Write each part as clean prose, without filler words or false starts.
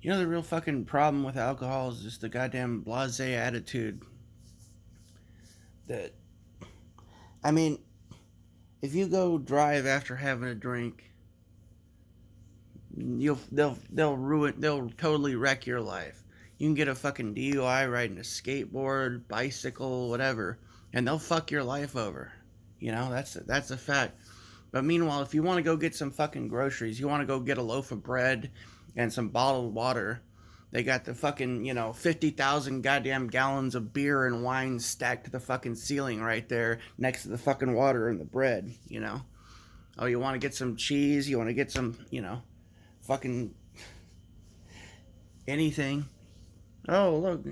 You know, the real fucking problem with alcohol is just the goddamn blasé attitude. That, I mean, if you go drive after having a drink, they'll totally wreck your life. You can get a fucking DUI riding a skateboard, bicycle, whatever, and they'll fuck your life over. You know, that's a fact. But meanwhile, if you want to go get some fucking groceries, you want to go get a loaf of bread and some bottled water, they got the fucking, 50,000 goddamn gallons of beer and wine stacked to the fucking ceiling right there next to the fucking water and the bread. Oh, you want to get some cheese? You want to get some, fucking anything? Oh, look.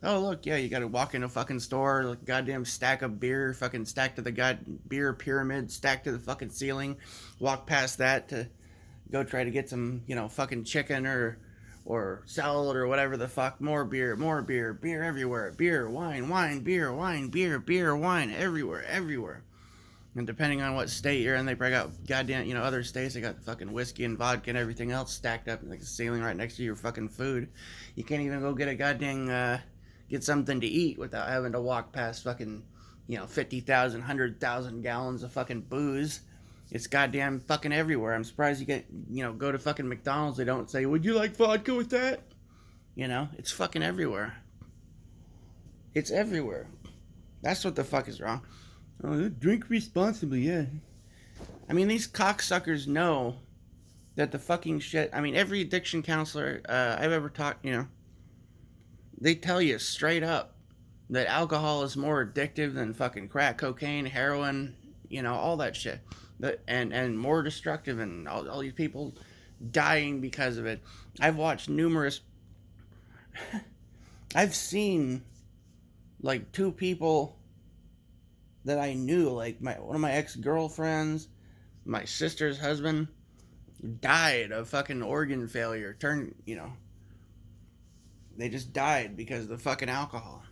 Oh, look, yeah, you gotta walk in a fucking store, like goddamn stack of beer, fucking stacked to the beer pyramid, stacked to the fucking ceiling. Walk past that to go try to get some, fucking chicken or salad or whatever the fuck. More beer, beer everywhere. Beer, wine, beer, wine, everywhere, everywhere. And depending on what state you're in, they probably got goddamn, other states, they got fucking whiskey and vodka and everything else stacked up in the ceiling right next to your fucking food. You can't even go get a goddamn, get something to eat without having to walk past fucking, 50,000, 100,000 gallons of fucking booze. It's goddamn fucking everywhere. I'm surprised you get, go to fucking McDonald's, they don't say, would you like vodka with that? It's fucking everywhere. It's everywhere. That's what the fuck is wrong. Oh, drink responsibly, yeah. I mean, these cocksuckers know that the fucking shit. I mean, every addiction counselor I've ever talked, they tell you straight up that alcohol is more addictive than fucking crack cocaine, heroin, all that shit. And more destructive, and all these people dying because of it. I've watched numerous. I've seen like two people that I knew, like one of my ex-girlfriends, my sister's husband, died of fucking organ failure. They just died because of the fucking alcohol.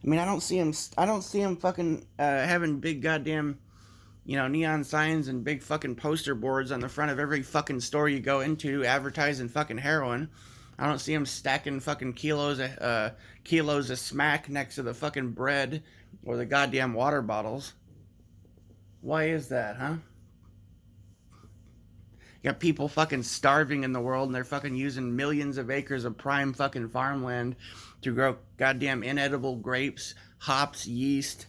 I mean, I don't see him fucking having big goddamn, neon signs and big fucking poster boards on the front of every fucking store you go into advertising fucking heroin. I don't see him stacking fucking kilos of smack next to the fucking bread or the goddamn water bottles. Why is that, huh? You got people fucking starving in the world, and they're fucking using millions of acres of prime fucking farmland to grow goddamn inedible grapes, hops, yeast.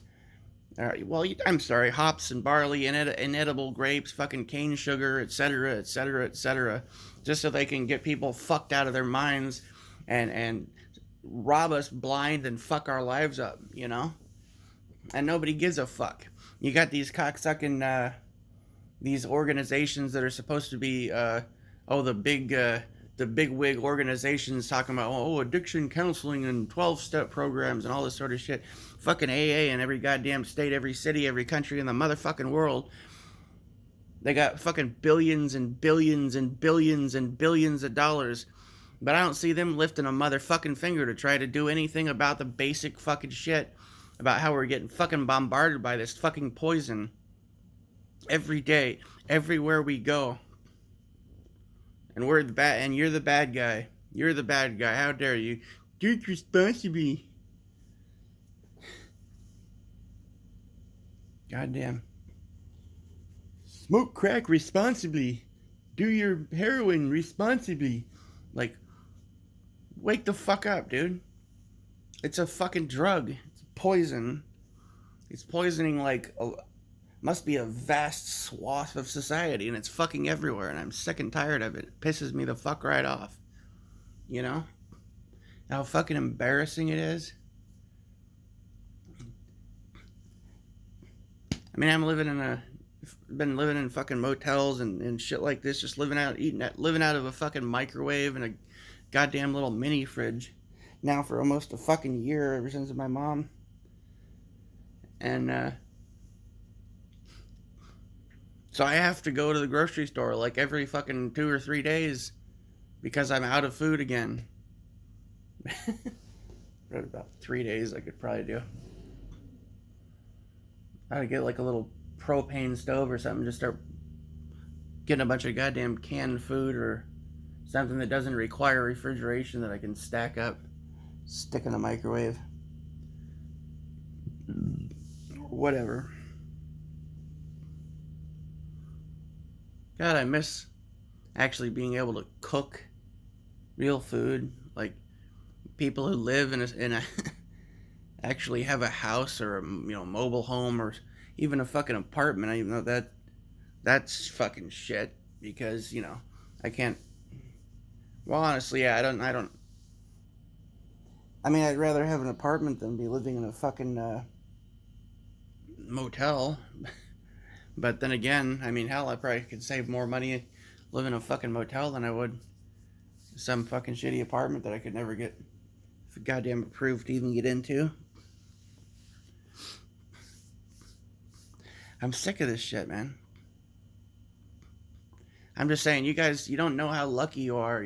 I'm sorry, hops and barley, inedible grapes, fucking cane sugar, etc., etc., etc., just so they can get people fucked out of their minds and rob us blind and fuck our lives up, And nobody gives a fuck. You got these cocksucking these organizations that are supposed to be the big wig organizations talking about addiction counseling and 12-step programs and all this sort of shit. Fucking AA in every goddamn state, every city, every country in the motherfucking world. They got fucking billions and billions and billions and billions of dollars, but I don't see them lifting a motherfucking finger to try to do anything about the basic fucking shit about how we're getting fucking bombarded by this fucking poison every day, everywhere we go. And we're the bad, and you're the bad guy. You're the bad guy. How dare you? Drink responsibly. Goddamn. Smoke crack responsibly. Do your heroin responsibly. Like, wake the fuck up, dude. It's a fucking drug. It's poison. It's poisoning must be a vast swath of society, and it's fucking everywhere, and I'm sick and tired of it. It pisses me the fuck right off. How fucking embarrassing it is. I mean, been living in fucking motels and shit like this, just living out of a fucking microwave and a goddamn little mini fridge now for almost a fucking year, ever since my mom. And so I have to go to the grocery store like every fucking 2 or 3 days because I'm out of food again. About 3 days I could probably do. I gotta get like a little propane stove or something, just start getting a bunch of goddamn canned food or something that doesn't require refrigeration that I can stack up, stick in the microwave, or whatever. God, I miss actually being able to cook real food. Like people who live in a actually have a house or a mobile home or even a fucking apartment. I even know that's fucking shit because I can't. Well, honestly, yeah, I don't. I mean, I'd rather have an apartment than be living in a fucking motel. But then again, I mean, hell, I probably could save more money living in a fucking motel than I would some fucking shitty apartment that I could never get goddamn approved to even get into. I'm sick of this shit, man. I'm just saying, you guys, you don't know how lucky you are.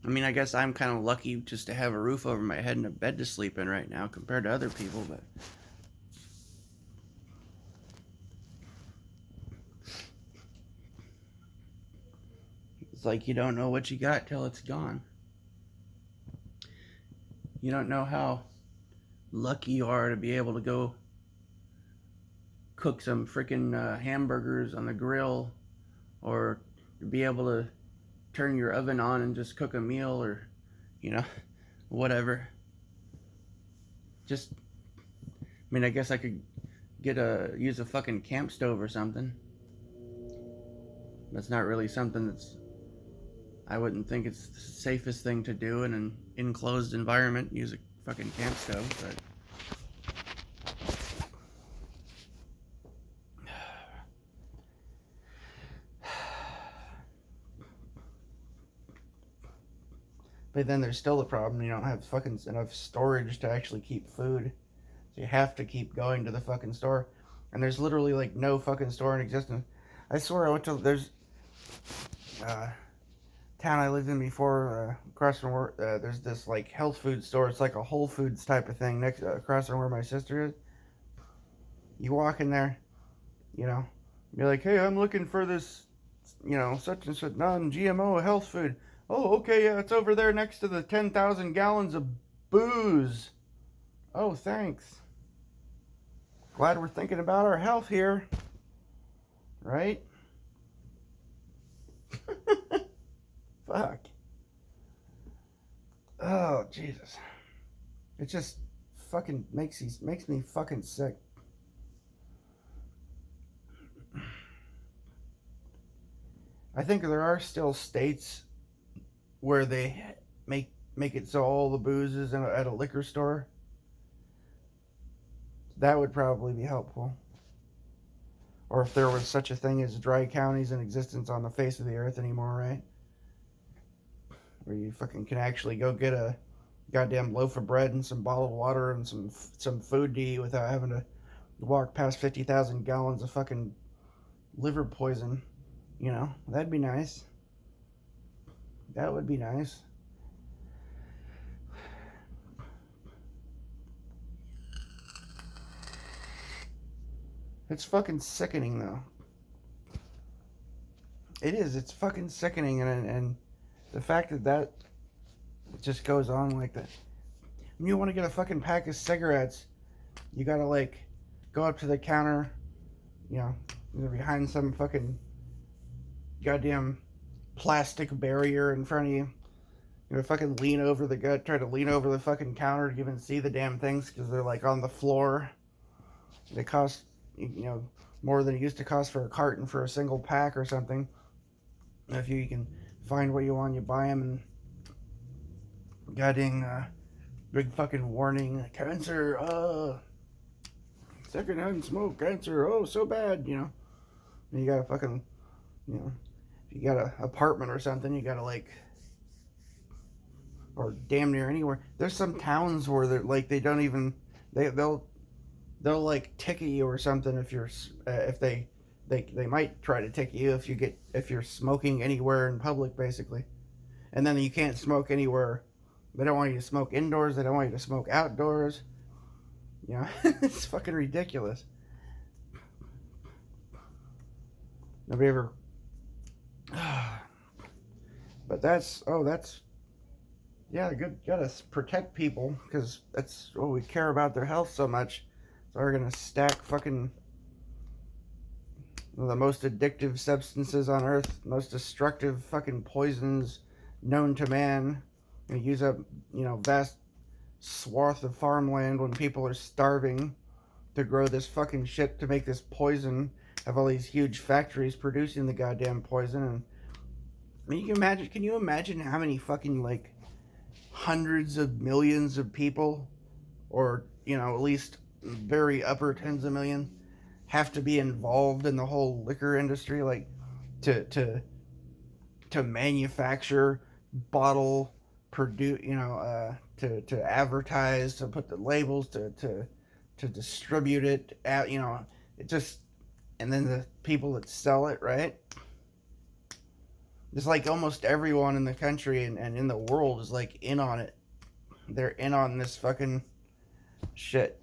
I mean, I guess I'm kind of lucky just to have a roof over my head and a bed to sleep in right now compared to other people, but it's like you don't know what you got till it's gone. You don't know how lucky you are to be able to go cook some freaking hamburgers on the grill or to be able to turn your oven on and just cook a meal or, you know, whatever. Just, I mean, I guess I could use a fucking camp stove or something. That's not really something I wouldn't think it's the safest thing to do in an enclosed environment, use a fucking camp stove, but then there's still the problem you don't have fucking enough storage to actually keep food. So you have to keep going to the fucking store. And there's literally like no fucking store in existence. I swear I went to there's town I lived in before, across from where there's this like health food store. It's like a Whole Foods type of thing next across from where my sister is. You walk in there, you know, you're like, hey, I'm looking for this, such and such non-GMO health food. Oh, okay, yeah, it's over there next to the 10,000 gallons of booze. Oh, thanks. Glad we're thinking about our health here, right? Fuck. Oh, Jesus. It just fucking makes me fucking sick. I think there are still states where they make it so all the booze is at a liquor store. That would probably be helpful. Or if there was such a thing as dry counties in existence on the face of the earth anymore, right? Where you fucking can actually go get a goddamn loaf of bread and some bottled water and some food to eat without having to walk past 50,000 gallons of fucking liver poison. That'd be nice. That would be nice. It's fucking sickening, though. It is. It's fucking sickening, and the fact that just goes on like that. When you want to get a fucking pack of cigarettes, you gotta like go up to the counter, behind some fucking goddamn plastic barrier in front of you. Fucking lean over try to lean over the fucking counter to even see the damn things because they're like on the floor. They cost, more than it used to cost for a carton for a single pack or something. If you can find what you want, you buy them, and goddamn big fucking warning, cancer, secondhand smoke, cancer, oh, so bad, And you gotta fucking, if you got an apartment or something, you gotta like, or damn near anywhere. There's some towns where they're like they don't even they'll like ticket you or something if you're if they might try to ticket you if you're smoking anywhere in public basically, and then you can't smoke anywhere. They don't want you to smoke indoors. They don't want you to smoke outdoors. It's fucking ridiculous. Nobody ever. But that's yeah, good. Gotta protect people because that's what we care about their health so much. So we're gonna stack fucking the most addictive substances on earth, most destructive fucking poisons known to man. And use up, vast swath of farmland when people are starving to grow this fucking shit to make this poison. Have all these huge factories producing the goddamn poison. And I mean, can you imagine how many fucking like hundreds of millions of people, or at least very upper tens of million, have to be involved in the whole liquor industry, like to to manufacture, bottle, produce, to advertise, to put the labels, to distribute it out, it just, and then the people that sell it, right? It's like almost everyone in the country and in the world is like in on it. They're in on this fucking shit.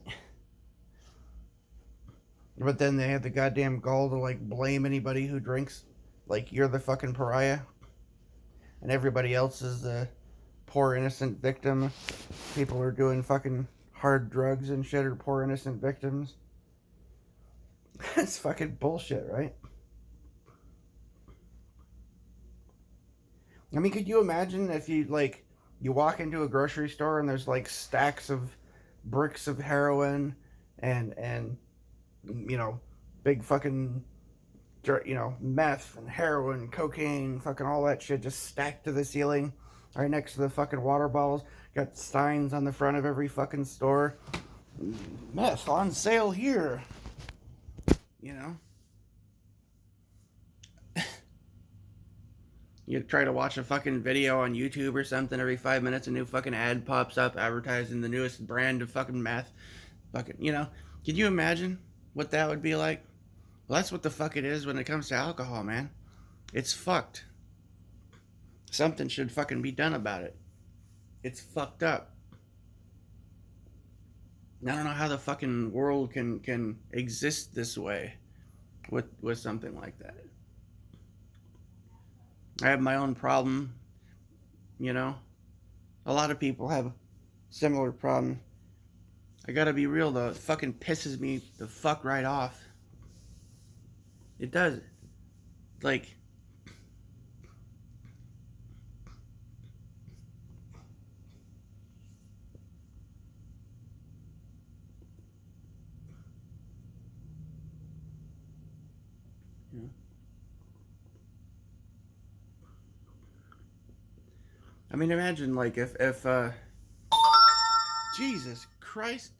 But then they have the goddamn gall to like blame anybody who drinks. Like you're the fucking pariah. And everybody else is the poor innocent victim. People are doing fucking hard drugs and shit are poor innocent victims. That's fucking bullshit, right? I mean, could you imagine if you walk into a grocery store and there's like stacks of bricks of heroin and big fucking meth and heroin, cocaine, fucking all that shit just stacked to the ceiling, right next to the fucking water bottles. Got signs on the front of every fucking store. Meth on sale here. You know. You try to watch a fucking video on YouTube or something, every 5 minutes a new fucking ad pops up advertising the newest brand of fucking meth. Fucking, Could you imagine what that would be like? Well, that's what the fuck it is when it comes to alcohol, man. It's fucked. Something should fucking be done about it. It's fucked up. I don't know how the fucking world can exist this way with something like that. I have my own problem, A lot of people have similar problems. I gotta be real though, it fucking pisses me the fuck right off. It does. Like, I mean, imagine like if Jesus Christ.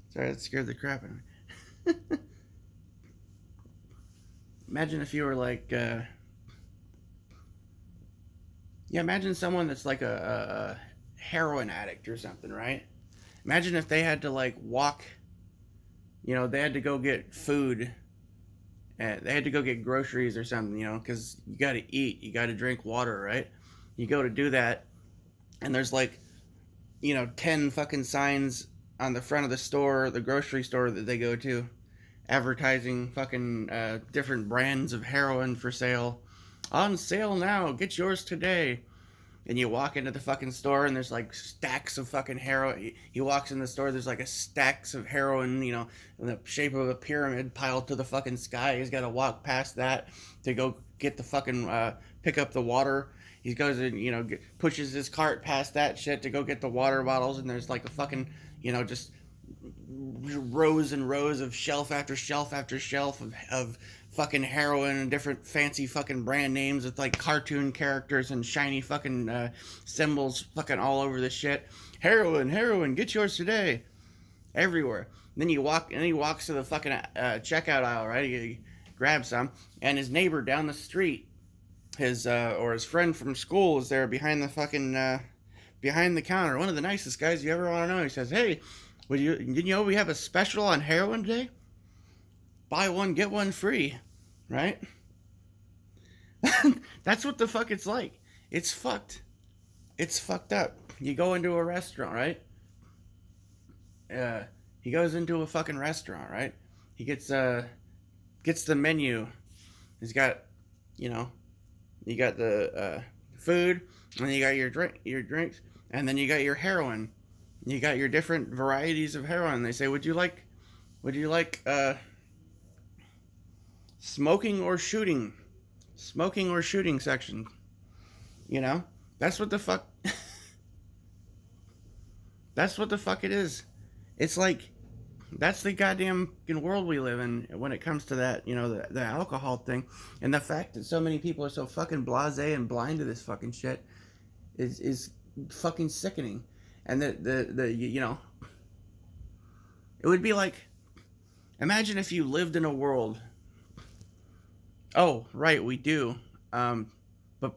Sorry, that scared the crap out of me. Imagine if you were like, yeah, imagine someone that's like a heroin addict or something, right? Imagine if they had to like walk, they had to go get food, and they had to go get groceries or something, because you got to eat, you got to drink water, right? You go to do that, and there's like, 10 fucking signs on the front of the store, the grocery store that they go to, advertising fucking different brands of heroin for sale. On sale now, get yours today. And you walk into the fucking store and there's like stacks of fucking heroin. He walks in the store, there's like a stacks of heroin, in the shape of a pyramid piled to the fucking sky. He's got to walk past that to go get the fucking, pick up the water. He goes and, pushes his cart past that shit to go get the water bottles. And there's like a fucking, just rows and rows of shelf after shelf after shelf of fucking heroin and different fancy fucking brand names with like cartoon characters and shiny fucking symbols fucking all over the shit. Heroin, get yours today. Everywhere. And then he walks to the fucking checkout aisle, right? He grabs some, and his neighbor down the street, his friend from school is there behind the fucking behind the counter. One of the nicest guys you ever want to know. He says, "Hey, did you know we have a special on heroin today? Buy one, get one free." Right? That's what the fuck it's like. It's fucked. It's fucked up. You go into a restaurant, right? He goes into a fucking restaurant, right? He gets the menu. He's got, you know, you got the food, and then you got your drinks, and then you got your heroin. You got your different varieties of heroin. They say, would you like smoking or shooting? Smoking or shooting section. You know, that's what the fuck. That's what the fuck it is. It's like that's the goddamn world we live in when it comes to that, the alcohol thing, and the fact that so many people are so fucking blasé and blind to this fucking shit is fucking sickening. And it would be like, imagine if you lived in a world. Oh, right, we do. But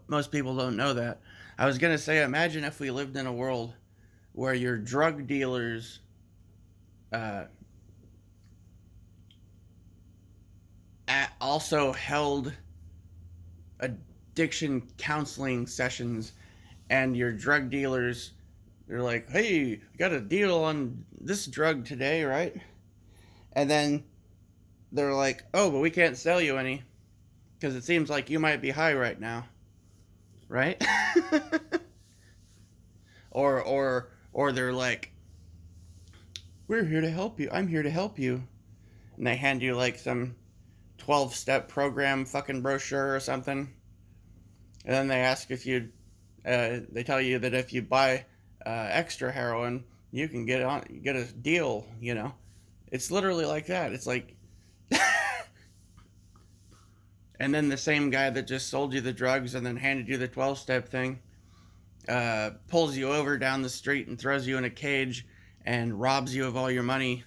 most people don't know that. I was gonna say, imagine if we lived in a world where your drug dealers uh, also held addiction counseling sessions, and your drug dealers, they're like, hey, I got a deal on this drug today, right? And then they're like, oh, but we can't sell you any because it seems like you might be high right now, right? or they're like, we're here to help you. I'm here to help you. And they hand you like some 12-step program fucking brochure or something. And then they ask if you, they tell you that if you buy extra heroin, you can get a deal. It's literally like that. It's like, and then the same guy that just sold you the drugs and then handed you the 12-step thing pulls you over down the street and throws you in a cage and robs you of all your money,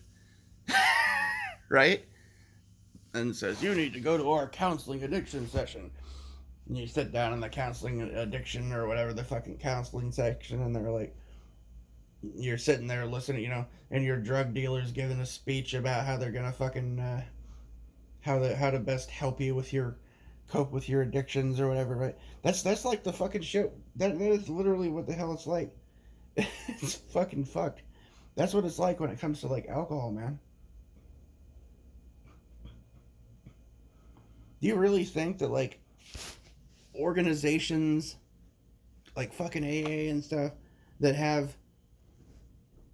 right? And says, you need to go to our counseling addiction session. And you sit down in the counseling addiction or whatever the fucking counseling section, and they're like, you're sitting there listening, and your drug dealer's giving a speech about how they're gonna fucking how to best help you with your cope with your addictions or whatever, right? That's like the fucking shit. That is literally what the hell it's like. It's fucking fucked. That's what it's like when it comes to like alcohol, man. Do you really think that like organizations like fucking AA and stuff that have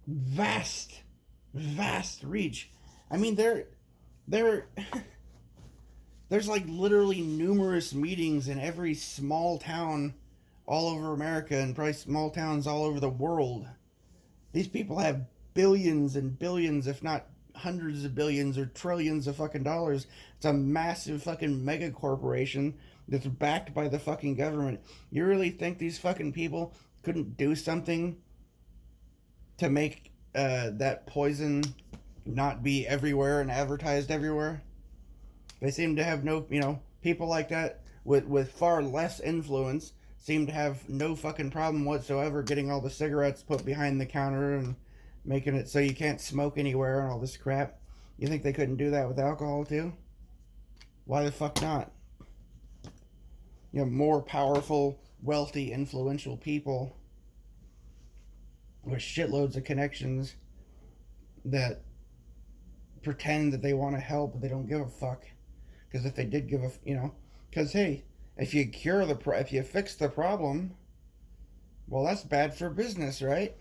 vast reach? I mean, they're there's like literally numerous meetings in every small town all over America and probably small towns all over the world. These people have billions and billions, if not hundreds of billions or trillions of fucking dollars. It's a massive fucking mega corporation that's backed by the fucking government. You really think these fucking people couldn't do something to make that poison not be everywhere and advertised everywhere? They seem to have no, people like that with far less influence seem to have no fucking problem whatsoever getting all the cigarettes put behind the counter and making it so you can't smoke anywhere and all this crap. You think they couldn't do that with alcohol too? Why the fuck not? More powerful, wealthy, influential people with shitloads of connections that pretend that they want to help, but they don't give a fuck. Because if they did give because hey, if you fix the problem, well, that's bad for business, right?